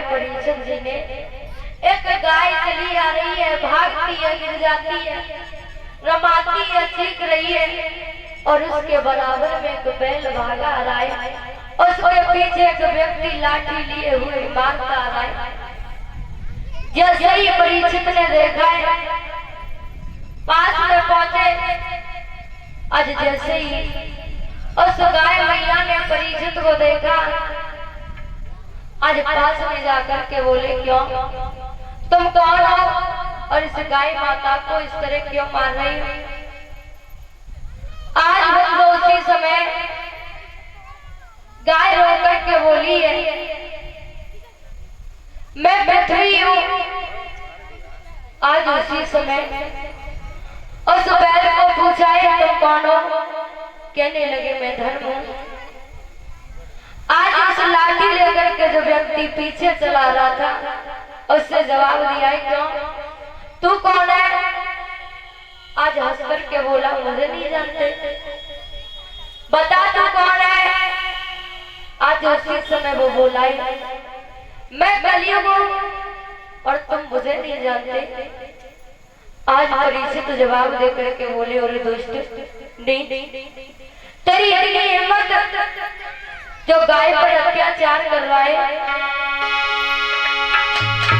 परीक्षण जी ने एक गाय चली आ रही है, भागती है, गिर जाती है, रमाती है, चीख रही है और उसके बराबर में एक बैल भागा आ रहा है, उसके पीछे एक व्यक्ति लाठी लिए हुए मारता आ रहा है। जैसे ही परीक्षित ने देखा है, पास में पहुंचे, आज जैसे ही उस गाय मैया ने परीक्षित को देखा, आज पास में जाकर के बोले, क्यों तुम कौन हो और इस गाय माता को इस तरह क्यों मार रही हो? आज बंदो उसी समय गाय रो करके बोली है, मैं पृथ्वी हूँ। आज उसी समय उस बैल को पूछा है, तुम कौन हो? कहने लगे, मैं धर्म हूँ। आज उस लाठी लेकर के जो व्यक्ति पीछे चला रहा था, उससे जवाब दिया है, क्यों तू कौन है? आज हंस करके बोला, मुझे नहीं जानते, बता तू कौन है? आज उसी समय वो बोला है, मैं कलयुग हूँ और तुम मुझे नहीं जानते। आज परीक्षित जवाब दे करके बोले, अरे दुष्ट, नहीं तेरी इतनी हिम्मत जो गाय पर अत्याचार कर रहा है।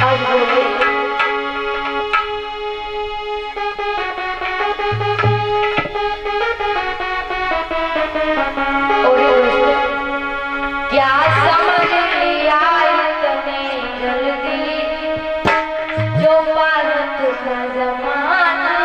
आज बोले, क्या समझ लिया इतने जल्दी जो भारत का जमाना।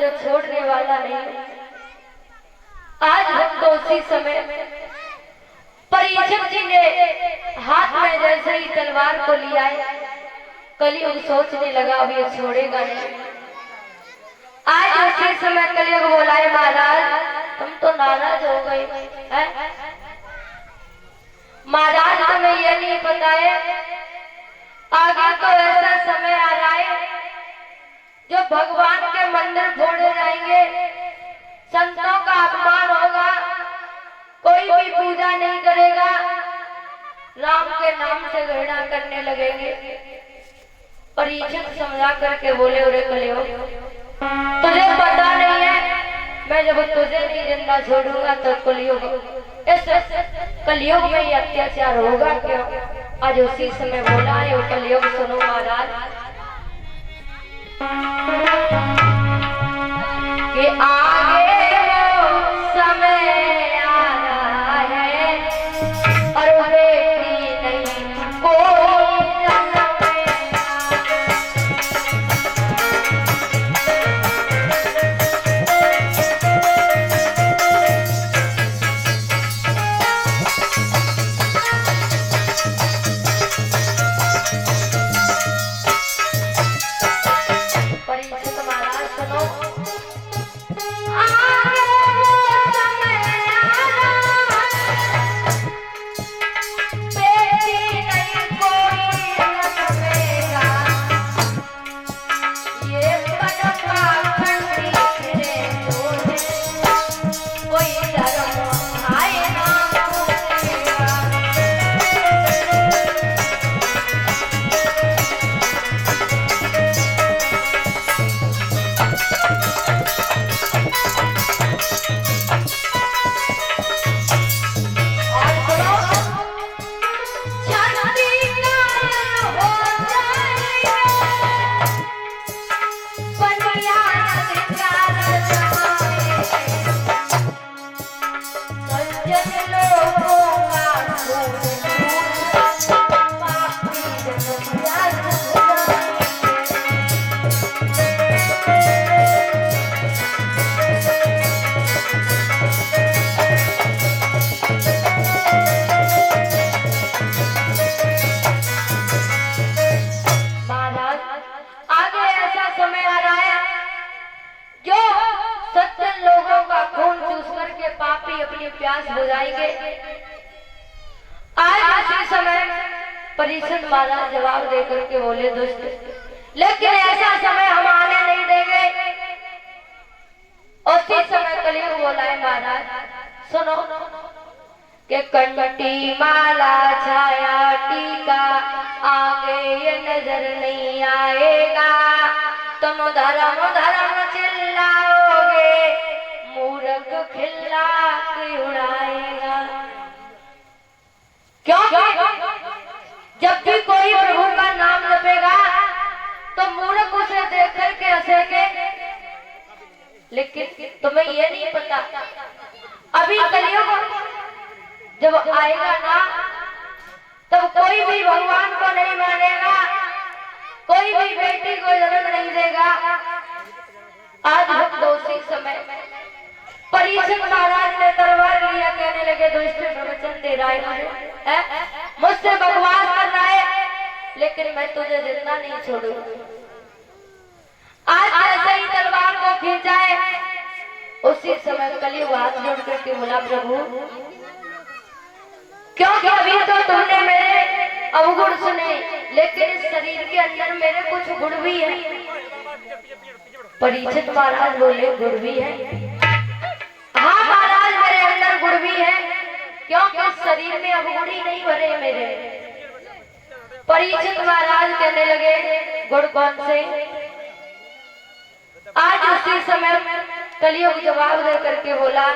जो छोड़ने वाला नहीं। आज हम तो उसी समय परीक्षित जी ने हाथ में जैसे ही तलवार को लिया है, कलयुग सोचने लगा अब ये छोड़ेगा नहीं। आज उसी समय कलयुग बोला है महाराज तुम तो नाराज हो गए हैं? महाराज तुम्हें ये नहीं पता है आगे तो ऐसा समय आ रहा है जो भगवान के मंदिर फोड़े जाएंगे, संतों का अपमान होगा, कोई भी पूजा नहीं करेगा, राम के नाम से घृणा करने लगेंगे। परीक्षित समझा करके बोले अरे कलयुग तुझे पता नहीं है मैं जब तुझे नहीं जिंदा छोड़ूंगा तो कलयुग इस कलयुग में ये अत्याचार होगा क्यों? आज उसी समय बोला है वो कलयुग सुनो महाराज कि आगे वो समय आ रहा है और बेटी नहीं कोई प्यास बुझाएंगे। आज उसी समय परीक्षित महाराज जवाब देकर के बोले दुष्ट लेकिन ऐसा समय हम आने नहीं देंगे। उसी समय कलयुग बोला है महाराज सुनो कि कंठी माला छाया टीका आगे ये नजर नहीं आएगा, तुम धर्म धर्म चिल्लाओगे मूर्ख खिल्ला उड़ाएगा। क्यों? जब भी कोई प्रभु का नाम जपेगा तो मूर्ख उसे देख करके हंसेंगे, लेकिन तुम्हें ये नहीं पता अभी कलयुग जब आएगा ना तब कोई भी भगवान को नहीं मानेगा, कोई भी बेटी को जन्म नहीं देगा। आज हम तो उसी समय परीक्षित महाराज ने तलवार लिया, कहने लगे दुष्ट प्रवचन दे रहा है मुझसे बकवास कर रहा है लेकिन मैं तुझे जिंदा नहीं छोड़ूंगा। आज ऐसे ही तलवार को खींचा है। उसी समय कलयुग हाथ जोड़ करके बोला प्रभु क्योंकि अभी तो तुमने मेरे अवगुण सुने लेकिन इस शरीर के अंदर मेरे कुछ गुण भी है। परीक्षित महाराज बोले गुण भी है? हाँ महाराज मेरे अंदर गुण भी है, क्योंकि इस शरीर में अवगुण ही नहीं भरे मेरे। परीक्षित महाराज कहने लगे गुण कौन से? आज उसी समय कलयुग जवाब दे करके बोला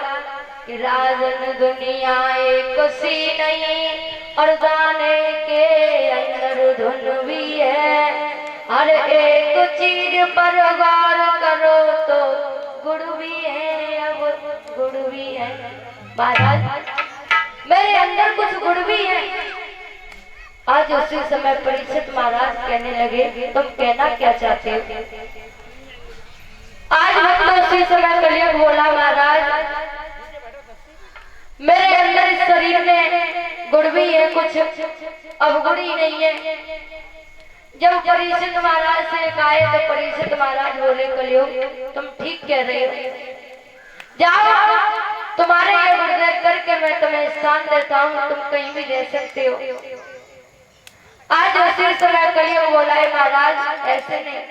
कि राजन दुनिया एक सी नहीं और दाने के अंदर धुन भी है, हर एक चीज पर गौर करो तो गुण भी है, अब गुण भी है। महाराज मेरे अंदर कुछ गुण भी है। आज उसी समय परीक्षित महाराज कहने लगे तुम कहना क्या चाहते हो? आज भक्त उसी समय कलियुग बोला महाराज मेरे अंदर इस शरीर में गुण भी है कुछ अवगुण ही नहीं है। जब परीक्षित महाराज से कहे तो परीक्षित महाराज बोले कलियुग तुम ठीक कह रहे हो, जाओ तुम्हारे ये गुण देख करके मैं तुम्हें स्थान देता हूँ, तुम कहीं भी दे सकते हो। आज उसी समय कलियुग बोला है महाराज ऐसे नहीं,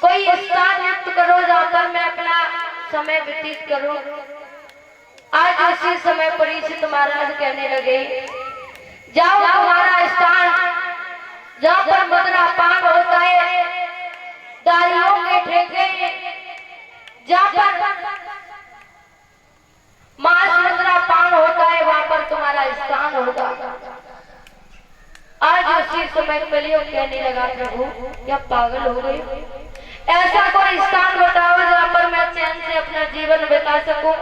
कोई स्थान युक्त करो जहाँ पर मैं अपना समय व्यतीत करूं। आज उसी समय परीक्षित महाराज कहने लगे जाओ तुम्हारा स्थान जहाँ पर मुद्रा पान होता है, दारियों के ठेके जहाँ पर मांस मुद्रा पान होता है वहां पर तुम्हारा स्थान होगा। आज उसी समय कलियुग कहने लगा प्रभु क्या पागल हो गए, ऐसा कोई स्थान बताओ जहाँ पर मैं चैन से अपना जीवन बिता सकूं।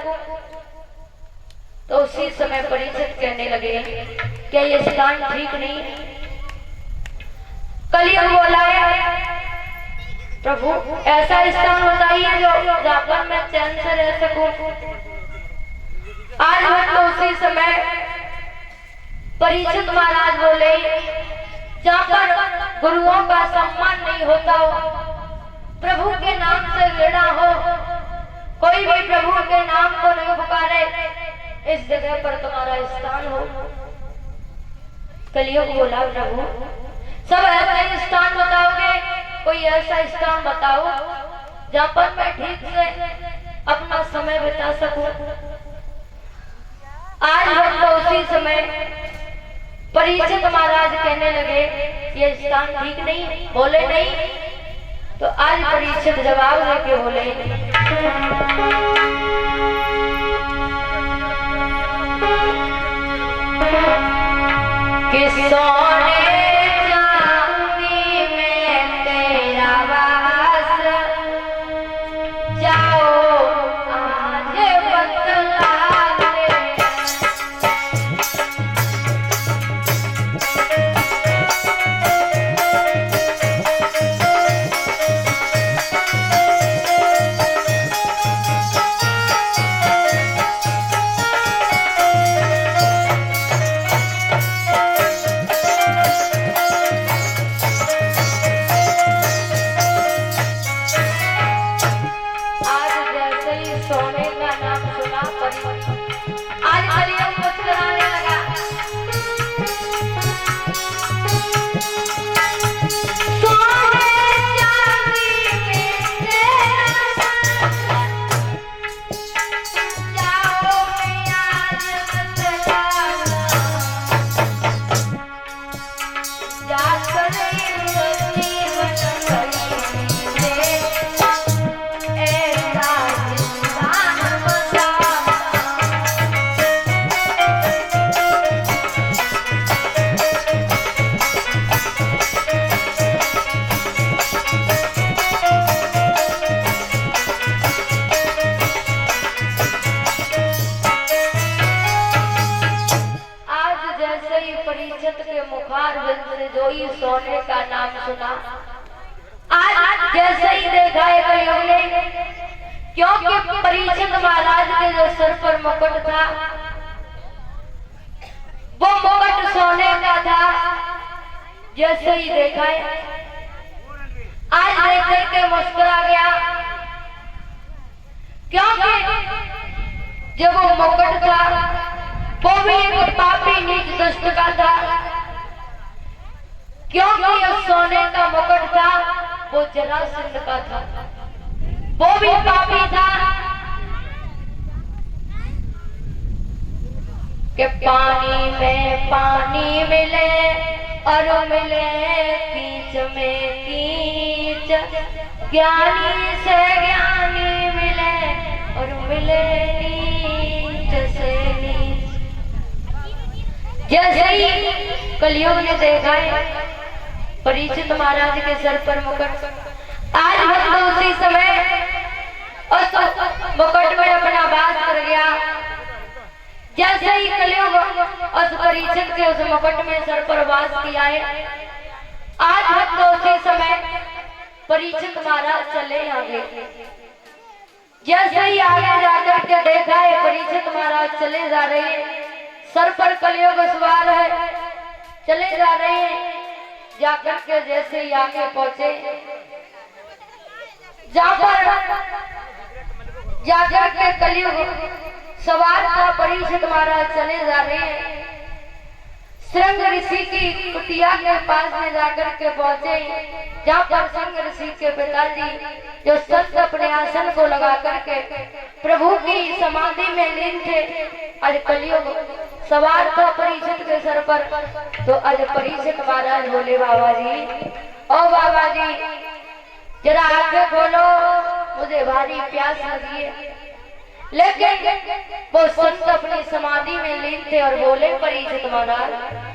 तो उसी समय परीक्षित कहने लगे क्या ये स्थान ठीक नहीं। कलियुग बोला है प्रभु ऐसा स्थान बताइए जो जहाँ पर मैं चैन से रह सकूं। आज तो उसी समय परीक्षित महाराज बोले जहाँ पर गुरुओं का सम्मान नहीं होता हो, प्रभु के नाम से घृणा हो, कोई भी प्रभु के नाम को नहीं पुकारे, इस जगह पर तुम्हारा स्थान हो। कलियुग बोला प्रभु सब ऐसे स्थान बताओगे, कोई ऐसा स्थान बताओ जहाँ पर मैं ठीक से अपना समय बिता सकूं। आज हम तो उसी समय परीक्षित महाराज कहने लगे ये स्थान ठीक नहीं, बोले नहीं। तो आज परीक्षित जवाब देके बोले कि सोने चांदी में तेरा वास, जाओ आज बतला सोने का नाम सुना। आज जैसे ही देखा है कलियुग ने, क्योंकि परीक्षित महाराज के जो सर पर मुकुट था वो मुकुट सोने का था। जैसे ही देखा है आज देख के मुस्कुरा गया, क्योंकि जब वो मुकुट था वो भी एक पापी नीच दुष्ट का था, क्योंकि उस सोने का मुकुट था वो जरासंध का था, वो भी पापी था। कि पानी में पानी मिले और मिले कीच में कीच, ज्ञानी से ज्ञानी मिले और मिले नीच से नीच। जैसे ही कलियुग ने देखा है परीक्षित महाराज के सर पर मुकुट, आज भक्त उसी समय उस मुकुट में अपना वास कर गया। जैसे ही कलियुग उस परीक्षित के उस मुकुट में सर पर वास किया है, आज भक्त उसी समय परीक्षित महाराज चले आगे। जैसे ही आगे जाकर के देखा है परीक्षित महाराज चले जा रहे हैं, सर पर कलियुग सवार है, चले जा रहे हैं। जाकर के जैसे ही आगे पहुंचे, जहाँ पर जाकर के कलियुग सवार था परीक्षित महाराज चले जा रहे हैं। श्रृंग ऋषि की कुटिया के पास में जाकर के पहुंचे, जहाँ पर श्रृंग ऋषि के पिताजी जो सत्य अपने आसन को लगा करके प्रभु की समाधि में लीन थे। आज कलियुग सवार था परीक्षित के सर पर, तो आज परीक्षित महाराज बोले बाबा जी, ओ बाबा जी जरा आंखें खोलो, मुझे भारी प्यास लगी है। लेकिन वो सत्य अपनी समाधि में लीन थे और बोले परीक्षित महाराज,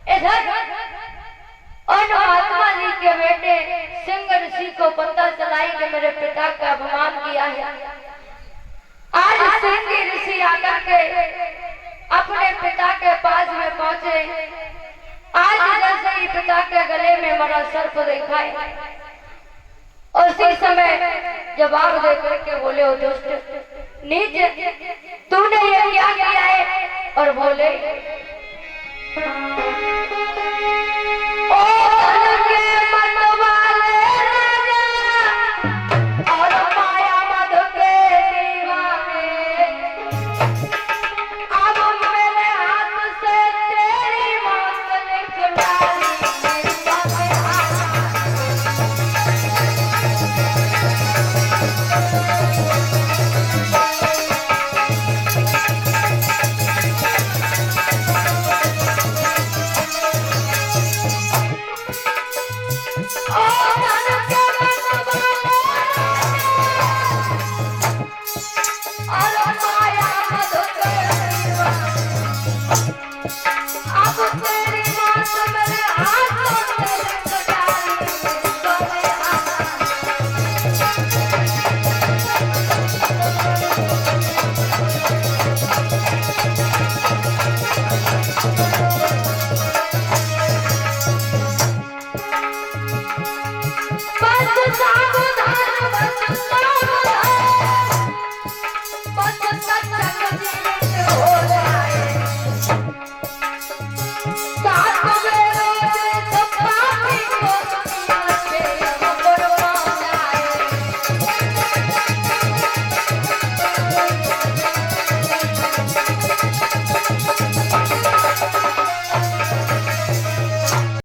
इधर और महात्मा जी के बेटे सिंह ऋषि को पता चलाई कि मेरे पिता का अपमान किया है। आज सिंह ऋषि आकर के अपने पिता के पास में पहुंचे। आज जैसे ही पिता के गले में मरा सर्प देखा है, उसी समय जवाब देकर के बोले, ओ दुष्ट नीच, तूने ये क्या किया है? और बोले, साथ में